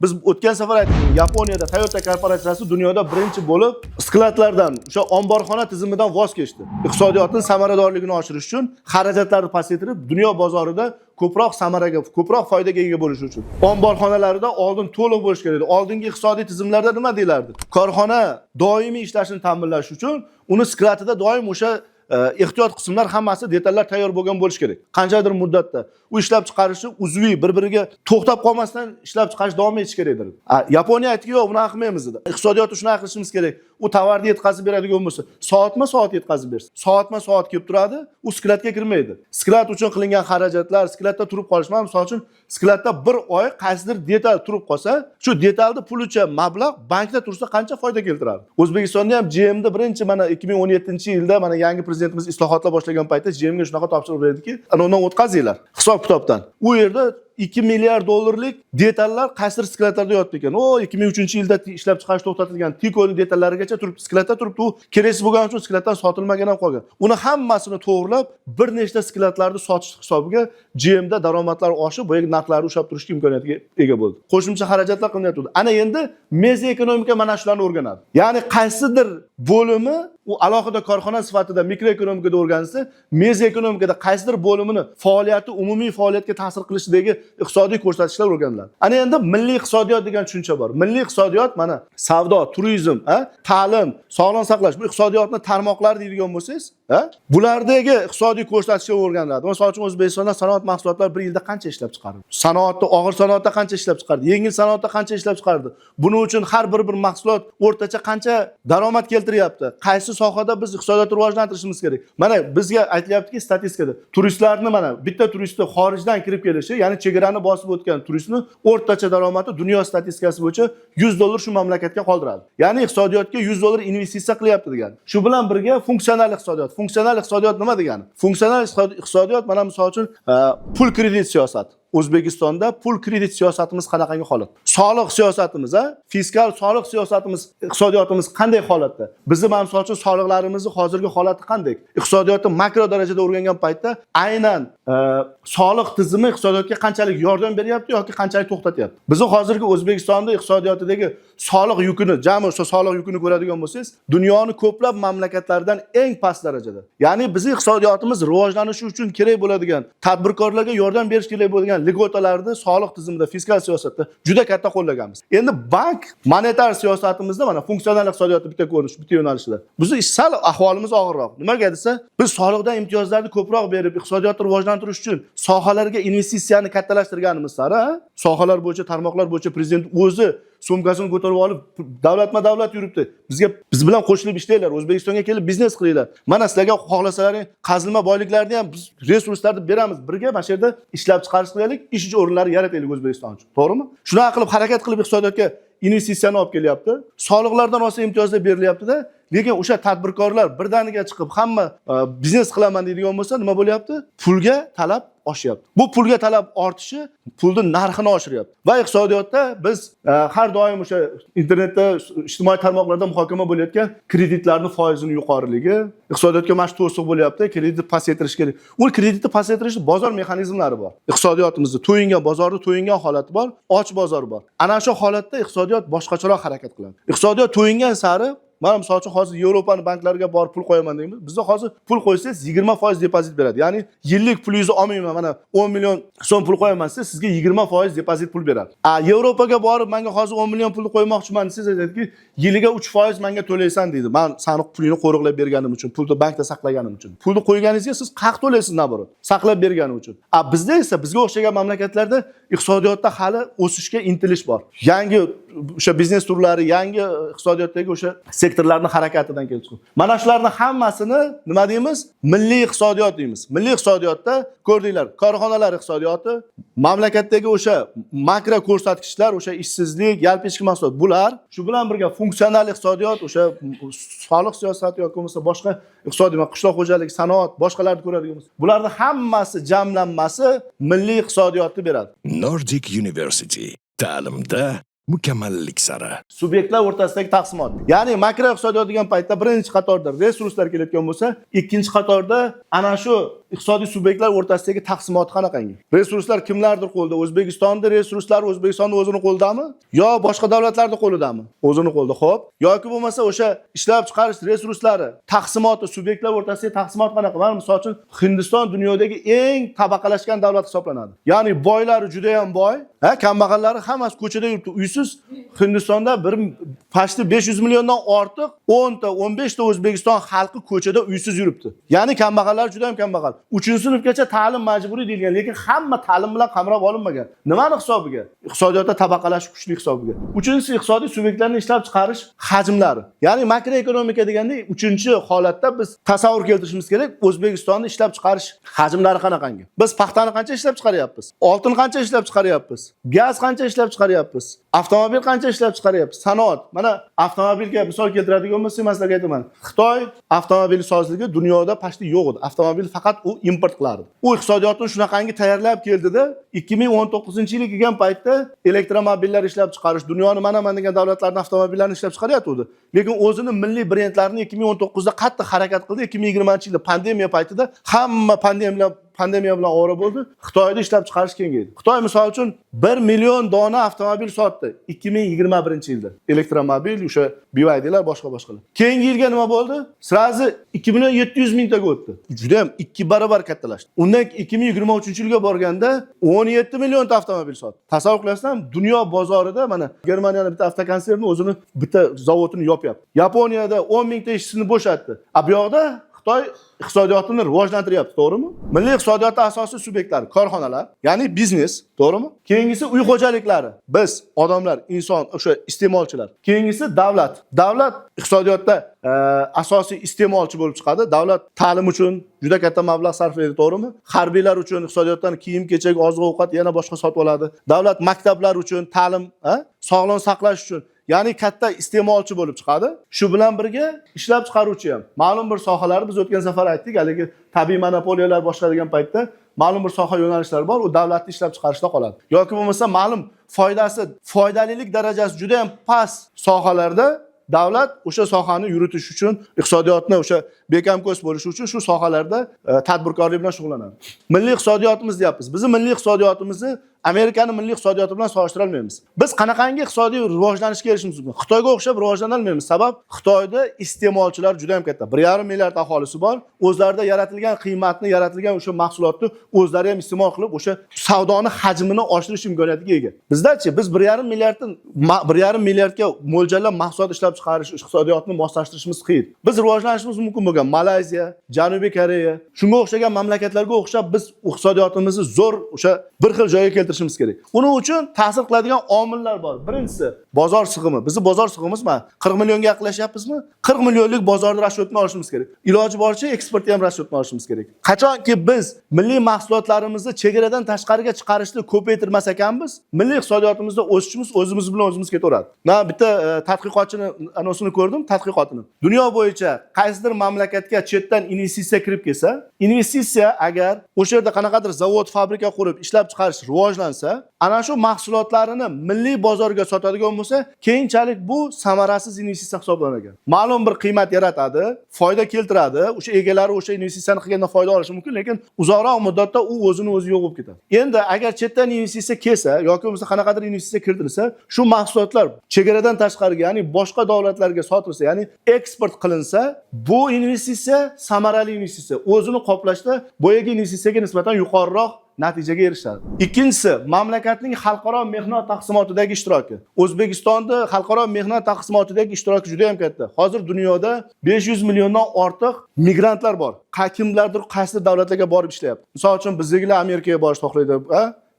Biz o'tgan safar aytdik, Yaponiyada Toyota korporatsiyasi dunyoda birinchi bo'lib skladlardan, o'sha omborxona tizimidan voz kechdi. Iqtisodiyotning samaradorligini oshirish uchun xarajatlarni pasaytirib, dunyo bozorida ko'proq samaraga, ko'proq foydaga ega bo'lish uchun. Omborxonalarida oldin to'liq bo'lish kerak edi. Oldingi iqtisodiy tizimlarda nima deylardi? Korxona doimiy ishlashini ta'minlash uchun uni skladida doim o'sha ehtiyot qismlar hammasi detallar tayyor bo'lgan bo'lish kerak. Qanchadir muddatda u ishlab chiqarishi uzviy bir-biriga to'xtab qolmasdan ishlab chiqarish davom etish kerakdir. Yaponiya aytdi, yo'q, buni qilmaymiz dedi. Iqtisodiyotni shuna qilishimiz kerak. U tovarni yetkazib beradigan bo'lsa, soatma-soat yetkazib bersin. Soatma-soat kelib turadi, u skladga kirmaydi. Sklad uchun qilingan xarajatlar, skladda turib qolish, misol uchun skladda bir oy qaysidir detal turib qolsa, shu detalni pulicha mablag' bankda tursa qancha foyda keltiradi. O'zbekistonda ham GMda birinchi mana 2017-yilda mana yangi prezidentimiz islohotlar boshlagan paytda GMga shunaqa topshiriq berdiki, undan o'tkazinglar hisob-kitobdan. U yerda 2 milliard dollarlik detallar qaysidir skladlarda yotibdi ekan. O 2003-yilda ishlab chiqarish to'xtatilgan Tiko'ning detallarigacha turib, skladda turibdi. U kerak bo'lgani uchun skladdan sotilmagan ham qolgan. Uni hammasini to'g'rilab, bir nechta skladlarni sotish hisobiga GMda daromadlar oshib, boyagi narxlarni ushlab turishga imkoniyatiga ega bo'ldi. Qo'shimcha xarajatlar qilinayotdi. Ana endi mezi ekonomika mana shularni o'rganadi. Ya'ni qaysidir bo'limi u alohida korxona sifatida mikroekonomikada o'rganilsa, mezi ekonomikada qaysidir bo'limini faoliyati umumiy faoliyatga ta'sir qilishidagi iqtisodiy ko'rsatkichlar o'rganiladi. Ana endi milliy iqtisodiyot degan tushuncha bor. Milliy iqtisodiyot mana savdo, turizm, ta'lim, sog'liqni saqlash, bu iqtisodiyotning tarmoqlari deydigan bo'lsangiz, bulardagi iqtisodiy ko'rsatkichlar o'rganiladi. Masalan uchun O'zbekistonda sanoat mahsulotlari bir yilda qancha ishlab chiqardi? Sanoatda, og'ir sanoatda qancha ishlab chiqardi? Yengil sanoatda qancha ishlab chiqardi? Buning uchun har bir mahsulot o'rtacha qancha daromad keltiryapti? Qaysi sohada biz iqtisodiyotni rivojlantirishimiz kerak? Mana bizga aytilyaptiki, statistikada turistlarni mana bitta turistni xorijdan kirib kelishi, ya'ni chegarani bosib o'tgan turistni o'rtacha daromadi dunyo statistikasi bo'yicha $100 shu mamlakatga qoldiradi. Ya'ni iqtisodiyotga $100 investitsiya qilyapti degani. Shu bilan birga funksional iqtisodiyot. Funksional iqtisodiyot nima degani? Funksional iqtisodiyot mana misol uchun pul kredit siyosati. O'zbekistonda pul kredit siyosatimiz qanaqangi holat? Soliq siyosatimiz, fiskal soliq siyosatimiz, iqtisodiyotimiz qanday holatda? Bizni misol uchun soliqlarimizni hozirgi holati qanday? Iqtisodiyotni makro darajada o'rgangan paytda aynan soliq tizimi iqtisodiyotga qanchalik yordam beryapti yoki qanchalik to'xtatyapti? Bizni hozirgi O'zbekistonda iqtisodiyotidagi soliq yukini, jami o'sha soliq yukini ko'radigan bo'lsangiz, dunyoning ko'plab mamlakatlaridan eng past darajada. Ya'ni bizning iqtisodiyotimiz rivojlanishi uchun kerak bo'ladigan, tadbirkorlarga yordam berish kerak bo'lgan ligotalarni soliq tizimida, fiskal siyosatda juda katta qo'llaganmiz. Endi bank monetar siyosatimizda mana funksional iqtisodiyotni bitta ko'rinish, bitta yo'nalishda. Bizni sal ahvolimiz og'irroq. Nimaga desa, biz soliqdan imtiyozlarni ko'proq berib, iqtisodiyotni rivojlantirish uchun sohalarga investitsiyani kattalashtirganimiz sari, sohalar bo'yicha, tarmoqlar bo'yicha prezident o'zi sumkasini ko'tarib olib, davlatma-davlat yuribdi. Biz bilan qo'shilib ishlaylar, O'zbekistonga kelib biznes qilinglar. Mana sizlarga xohlasalaring qazilma boyliklarni ham biz resurslarni beramiz. Birga mana shu yerda ishlab chiqarish qilaylik, ish o'rinlari yarataylik O'zbekiston uchun. To'g'rimi? Shunaqa qilib harakat qilib iqtisodiyotga investitsiyani olib kelyapti. Soliqlardan olsa imtiyozlar berilyapti-da, lekin o'sha tadbirkorlar birdaniga chiqib hamma biznes qilaman deydigan bo'lsa, nima bo'lyapti? Pulga talab oshyapti. Bu pulga talab ortishi pulning narxini oshiryapti. Va iqtisodiyotda biz har doim o'sha internetda, ijtimoiy tarmoqlarda muhokama bo'layotgan kreditlarning foizining yuqoriligi, iqtisodiyotga mana shu to'siq bo'lyapti, kreditni pasaytirish kerak. U kreditni pasaytirishning bozor mexanizmlari bor. Iqtisodiyotimizda to'yingan bozorda to'yingan holati bor, och bozor bor. Ana shu holatda iqtisodiyot boshqacharoq harakat qiladi. Iqtisodiyot to'yingan sari, mana misol uchun hozir Yevropaning banklariga borib pul qo'yaman deymiz. Bizda hozir pul qo'ysangiz 20% depozit beradi. Ya'ni yillik pulingizni olmayman, mana 10 million so'm pul qo'yaman desa, sizga 20% depozit pul beradi. Yevropaga borib, menga hozir 10 million pulni qo'ymoqchiman desangiz, aytadiki, yiliga 3% menga to'laysan deydi. Men sani pulingni qo'riqlab berganim uchun, pulni bankda saqlaganim uchun. Pulni qo'yganingizga siz haq to'laysiz naborot, saqlab berganim uchun. Bizda esa bizga o'xshagan mamlakatlarda iqtisodiyotda hali o'sishga intilish bor. Yangi o'sha biznes turlari, yangi iqtisodiyotdagi o'sha sektorlarning harakatidan kelib chiqib. Mana shularning hammasini nima deymiz? Milliy iqtisodiyot deymiz. Milliy iqtisodiyotda ko'rdinglar, korxonalar iqtisodiyoti, mamlakatdagi o'sha makro ko'rsatkichlar, o'sha ishsizlik, yalpi ichki mahsulot, bular shu bilan birga funksional iqtisodiyot, o'sha soliq siyosati yoki bo'lmasa boshqa iqtisodiy, qishloq xo'jaligi, sanoat, boshqalarni ko'radigan bo'lsa, bularning hammasi jamlanmasi milliy iqtisodiyotni beradi. Nordic University ta'limda mukammallik sari. Subyektlar o'rtasidagi taqsimot. Ya'ni makroiqtisodiyot degan paytda birinchi qatorda resurslar kelayotgan bo'lsa, ikkinchi qatorda ana shu iqtisodiy subyektlar o'rtasidagi taqsimot qanaqangi? Resurslar kimlardir qo'lida? O'zbekistonda resurslar O'zbekistonning o'zini qo'lidami? Yo boshqa davlatlarning qo'lidami? O'zini qo'lida, xo'p. Yoki bo'lmasa o'sha ishlab chiqarish resurslari taqsimoti, subyektlar o'rtasidagi taqsimot qanaqa? Mana misol uchun Hindiston dunyodagi eng tabaqalashgan davlat hisoblanadi. Ya'ni boylari juda ham boy, kambag'allari hammasi ko'chada yuribdi, uysiz. Hindistonda pashti 500 milliondan ortiq 10 ta 15 ta O'zbekiston xalqi ko'chada uysiz yuribdi. Ya'ni kambag'allar juda ham kambag'al. 3-sinfgacha ta'lim majburiy deyilgan, lekin hamma ta'lim bilan qamrab olinmagan. Nimani hisobiga? Iqtisodiyotda tabaqalash kuchli hisobiga. 3-inchisi iqtisodiy subyektlarning ishlab chiqarish hajmlari. Ya'ni makroekonomika deganda 3-holatda biz tasavvur keltirishimiz kerak. O'zbekistonning ishlab chiqarish hajmlari qanaqangi? Biz paxtani qancha ishlab chiqaryapmiz? Oltin qancha ishlab chiqaryapmiz? Gaz qancha ishlab chiqaryapmiz? Avtomobil qancha ishlab chiqaryapmiz? Sanoat. Mana avtomobilga misol keltiradigan bo'lsak, masalan aytaman. Xitoy avtomobil sozligi dunyoda pashti yo'q edi. Avtomobil faqat u import qilardi. U iqtisodiyotni shunaqangi tayyorlab keldida, 2019-yil kelgan paytda elektromobillar ishlab chiqarish, dunyoning mana degan davlatlarning avtomobillarini ishlab chiqaryapti. Lekin o'zini milliy brendlarini 2019da qattiq harakat qildi. 2020-yilda pandemiya paytida hamma pandemiya bilan ovora bo'ldi. Xitoyda ishlab chiqarish kengaydi. Xitoy misol uchun 1 million dona avtomobil sotdi 2021-yilda. Elektromobil, o'sha BYDlar boshqa-boshqalar. Keyingi yilga nima bo'ldi? Sirazi 2.7 mingtaga o'tdi. Juda ham 2 barobar kattalashdi. Undan 2023-yilga borganda 17 million ta avtomobil sotdi. Tasavvur qilasizmi? Dunyo bozorida mana Germaniyaning bitta avtokonserni o'zini bitta zavodini yopyapti. Yaponiyada 10 mingta ishchini bo'shatdi. Bu yoqda Xitoy iqtisodiyotini rivojlantiryapti, to'g'rimi? Milliy iqtisodiyotda asosiy subyektlar korxonalar, ya'ni biznes, to'g'rimi? Keyingisi uy xo'jaliklari. Biz odamlar, inson, o'sha iste'molchilar. Keyingisi davlat. Davlat iqtisodiyotda asosiy iste'molchi bo'lib chiqadi. Davlat ta'lim uchun juda katta mablag' sarflaydi, to'g'rimi? Harbiylar uchun iqtisodiyotdan kiyim-kechak, oziq-ovqat yana boshqa sotib oladi. Davlat maktablar uchun ta'lim, sog'liqni saqlash uchun ya'ni katta iste'molchi bo'lib chiqadi. Shu bilan birga ishlab chiqaruvchi ham. Ma'lum bir sohalarni biz o'tgan safar aytdik, haligi tabiiy monopoliyalar boshqa degan paytda ma'lum bir soha yo'nalishlari bor, u davlatning ishlab chiqarishda qoladi. Yoki bo'lmasa ma'lum foydalilik darajasi juda ham past sohalarda davlat o'sha sohani yuritish uchun, iqtisodiyotni o'sha bekamko'z bo'lishi uchun shu sohalarda tadbirkorlik bilan shug'ullanadi. Milliy iqtisodiyotimiz deyapmiz. Bizning milliy iqtisodiyotimizni Amerikaning milliy iqtisodiyoti bilan solishtirib olmaymiz. Biz qanaqangi iqtisodiy rivojlanishga erishishimiz mumkin? Xitoyga o'xshab rivojlana olmaymiz. Sabab Xitoyda iste'molchilar juda ham katta. 1,5 milliard aholisi bor. O'zlarida yaratilgan qiymatni, yaratilgan o'sha mahsulotni o'zlari ham iste'mol qilib, o'sha savdoni hajmini oshirish imkoniyatiga ega. Bizda-chi, biz 1,5 milliardga mo'ljallab mahsulot ishlab chiqarish, iqtisodiyotni moslashtirishimiz qiyin. Biz rivojlanishimiz mumkin bo'lgan Malayziya, Janubiy Koreya, shunga o'xshagan mamlakatlarga o'xshab biz iqtisodiyotimizni zo'r o'sha bir xil joyga keltirishimiz kerak. Uning uchun ta'sir qiladigan omillar bor. Birinchisi bozor sig'imi. Bizni bozor sig'imiz 40 millionga yaqinlashyapmizmi? 40 millionlik bozorda rashodni olishimiz kerak. Iloji boricha eksportni ham rashodni olishimiz kerak. Qachonki biz milliy mahsulotlarimizni chegaradan tashqariga chiqarishni ko'paytirmas ekanmiz, milliy iqtisodiyotimizda o'sishimiz o'zimiz bilan o'zimiz ketaveradi. Men bitta tadqiqotchini anosini ko'rdim, tadqiqotini. Dunyo bo'yicha qaysidir mamlakatga chetdan investitsiya kirib kelsa, investitsiya agar o'sha yerda qanaqadir zavod, fabrika qurib ishlab chiqarish rivojlansa, ana shu mahsulotlarini milliy bozorga sotadigan bo'lsa, keyinchalik bu samarasiz investitsiya hisoblanar ekan. Ma'lum bir qiymat yaratadi, foyda keltiradi, o'sha egalari o'sha investitsiyani qilgandan foyda olishi mumkin, lekin uzoqroq muddatda u o'zini o'zi yo'q bo'lib ketadi. Endi agar chetdan investitsiya kelsa yoki bo'lmasa qanaqadir investitsiya kiritilsa, shu mahsulotlar chegaradan tashqariga, ya'ni boshqa davlatlarga sotilsa, ya'ni eksport qilinsa, bu investitsiya samarali investitsiya. O'zini qoplashda boyagi investitsiyaga nisbatan yuqoriroq natijaga erishadi. Ikkinchisi, mamlakatning xalqaro mehnat taqsimotidagi ishtiroki. O'zbekistonda xalqaro mehnat taqsimotidagi ishtiroki juda ham katta. Hozir dunyoda 500 milliondan ortiq migrantlar bor. Kimlardir qaysi davlatlarga borib ishlayapti. Misol uchun bizdagilar Amerikaga borish xohlaydi,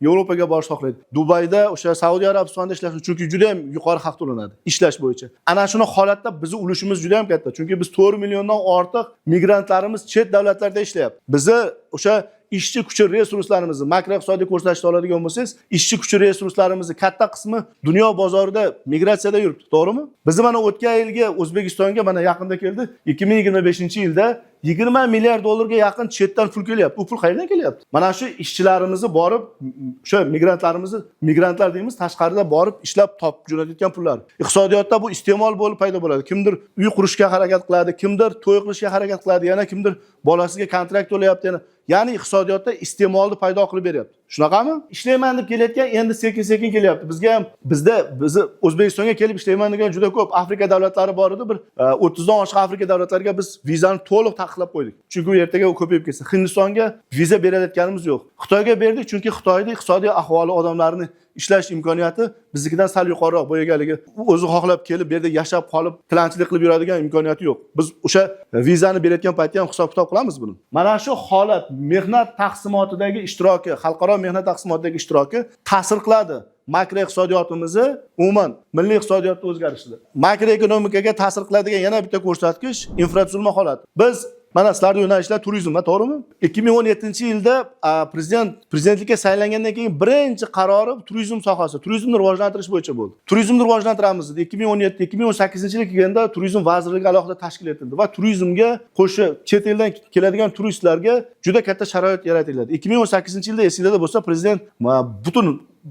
Yevropaga borish xohlaydi. Dubayda, o'sha Saudiya Arabistonida ishlash, chunki juda ham yuqori haq to'lanadi ishlash bo'yicha. Ana shuni holatda bizning ulushimiz juda ham katta. Chunki biz 4 milliondan ortiq migrantlarimiz chet davlatlarda ishlayapti. Bizni o'sha ishchi kuchi resurslarimizni makroiqtisodiy ko'rsatishda oladigan bo'lsangiz, ishchi kuchi resurslarimizni katta qismi dunyo bozorida migratsiyada yuribdi, to'g'rimi? Biz mana o'tgan yilgi O'zbekistonga mana yaqinda keldi, 2025-yilda 20 milliard dollarga yaqin chetdan pul kelyapti. U pul qayerdan kelyapti? Mana shu ishchilarimizni borib, o'sha migrantlar deymiz, tashqarida borib ishlab topib jo'natayotgan pullar. Iqtisodiyotda bu iste'mol bo'lib paydo bo'ladi. Kimdir uy qurishga harakat qiladi, kimdir to'y qilishga harakat qiladi, yana kimdir bolasiga kontrakt to'layapti. Ya'ni iqtisodiyotda iste'molni paydo qilib beryapti. Shunaqami? Ishlayman deb kelayotgan endi sekin-sekin kelyapti. Bizni O'zbekistonga kelib ishlayman degan juda ko'p Afrika davlatlari bor edi. Bir 30 dan oshiq Afrika davlatlariga biz vizani to'liq taqiqlab qo'ydik. Chunki u ertaga ko'payib ketsa. Hindistonga viza berayotganimiz yo'q. Xitoyga berdik, chunki Xitoyning iqtisodiy ahvoli odamlarni ishlash imkoniyati biznikidan sal yuqoriroq bo'lganligi. U o'zi xohlab kelib bu yerda yashab qolib, tilanchilik qilib yuradigan imkoniyati yo'q. Biz o'sha vizani berayotgan paytda ham hisob-kitob qilamiz buni. Mana shu holat mehnat taqsimotidagi ishtiroki, xalqaro mehnat taqsimotidagi ishtiroki ta'sir qiladi makroiqtisodiyotimizni, umuman milliy iqtisodiyotni o'zgarishida. Makroekonomikaga ta'sir qiladigan yana bitta ko'rsatkich infratuzilma holati. Biz mana sizlarning yo'nalishlar turizm, to'g'rimi? 2017-yilda prezidentlikka saylangandan keyin birinchi qarori turizm sohasi, turizmni rivojlantirish bo'yicha bo'ldi. Turizmni rivojlantiramiz dedi. 2017-2018-yilga kelganda turizm vazirligi alohida tashkil etildi va turizmga qo'shib chet eldan keladigan turistlarga juda katta sharoit yaratiladi. 2018-yilda esingizda bo'lsa, prezident butun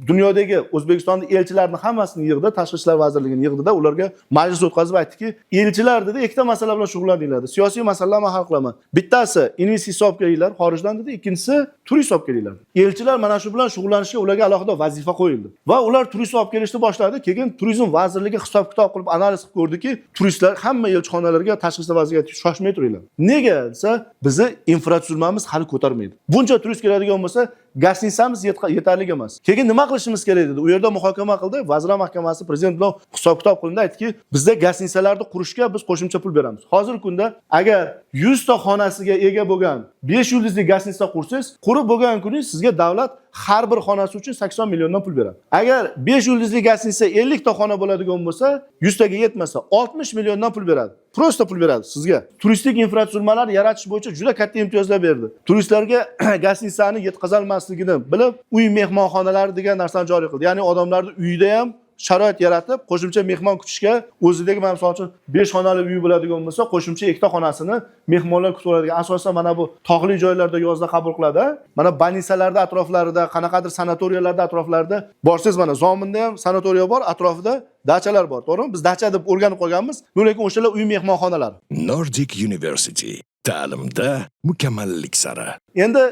dunyodagi O'zbekistonning elchilarini hammasini yig'di, Tashqi ishlar vazirligining yig'dida ularga majlis o'tkazib aytdiki, elchilar dedi, ikkita masala bilan shug'ullaninglar. Siyosiy masalalarni hal qilaman. Bittasi investitsiya olib kelinglar xorijdan dedi, ikkinchisi turist olib kelinglar. Elchilar mana shu bilan shug'ullanishga ularga alohida vazifa qo'yildi. Va ular turist olib kelishni boshladi. Keyin turizm vazirligi hisob-kitob qilib analiz qilib ko'rdiki, turistlar hamma elchixonalarga, Tashqi ishlar vazirligiga shoshmay turinglar. Nega desa, bizni infratuzilmamiz hali ko'tarmaydi. Buncha turist keladigan bo'lsa, gastitsamiz yetarli emas. Keyin nima qilishimiz kerak dedi. U yerda muhokama qildi. Vazirlar Mahkamasi prezident bilan hisob-kitob qilindi, aytdiki, bizda gastitsalarni qurishga biz qo'shimcha pul beramiz. Hozirgi kunda agar 100 ta xonasiga ega bo'lgan 5 yulduzli gastitsa qursangiz, qurib bo'lgan kuni sizga davlat har bir xonasi uchun 80 milliondan pul beradi. Agar 5 yulduzli gastitsa 50 ta xona bo'ladigan bo'lsa, 100 taga yetmasa 60 milliondan pul beradi. Prosta pul beradi sizga. Turistik infratuzilmalar yaratish bo'yicha juda katta imtiyozlar berdi. Turistlarga gastitsani yetkazolmasligini bilib, uy mehmonxonalari degan narsani joriy qildi. Ya'ni odamlarni uyida ham sharoit yaratib, qo'shimcha mehmon kutishga, o'zidagi masalan uchun 5 xonali uy bo'ladigan bo'lsa, qo'shimcha 2 ta xonasini mehmonlar kutib oladigan. Asosan mana bu tog'li joylarda yozda qabul qiladi. Mana banisalarda atroflarida, qanaqadir sanatoriyalarda atroflarida borsangiz, mana Zominda ham sanatoriya bor, atrofida dachalar bor, to'g'rimi? Biz dacha deb o'rganib qolganmiz. Lekin o'shalar uy mehmonxonalari. Nordic University ta'limda mukammallik sari. Endi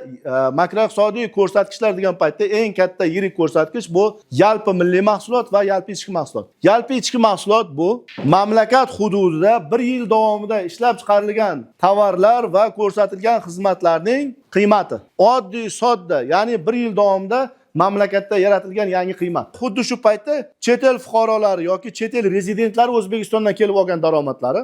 makroiqtisodiy ko'rsatkichlar degan paytda eng katta yirik ko'rsatkich bu yalpi milliy mahsulot va yalpi ichki mahsulot. Yalpi ichki mahsulot bu mamlakat hududida 1 yil davomida ishlab chiqarilgan tovarlar va ko'rsatilgan xizmatlarning qiymati. Oddiy, sodda, ya'ni 1 yil davomida mamlakatda yaratilgan yangi qiymat. Xuddi shu paytda chet el fuqarolari yoki chet el rezidentlari O'zbekistondan kelib olgan daromadlari,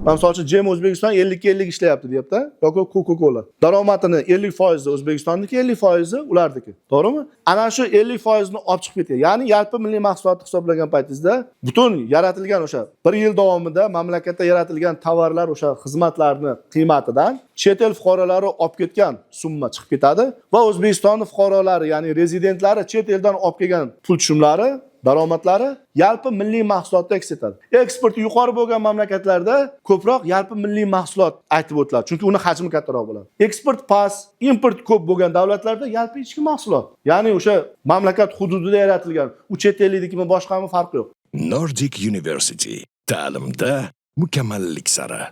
masalan uchun Jem O'zbekiston 50-50 ishlayapti, deyapti, yoki Coca-Cola. Daromadini 50% O'zbekistonniki, 50% ularniki. To'g'rimi? Ana shu 50%ni olib chiqib ketgan. Ya'ni yalpi milliy mahsulotni hisoblagan paytingizda butun yaratilgan o'sha 1 yil davomida mamlakatda yaratilgan tovarlar, o'sha xizmatlarning qiymatidan chet el fuqarolari olib ketgan summa chiqib ketadi va O'zbekistonning fuqarolari, ya'ni rezidentlari chet eldan olib kelgan pul tushumlari, daromadlari yalpi milliy mahsulotda aks etadi. Eksport yuqori bo'lgan mamlakatlarda ko'proq yalpi milliy mahsulot aytib o'tiladi, chunki uni hajmi kattaroq bo'ladi. Eksport past, import ko'p bo'lgan davlatlarda yalpi ichki mahsulot, ya'ni o'sha mamlakat hududida yaratilgan, u chet ellikmi boshqami farqi yo'q. Nordic University ta'limda mukammallik sari.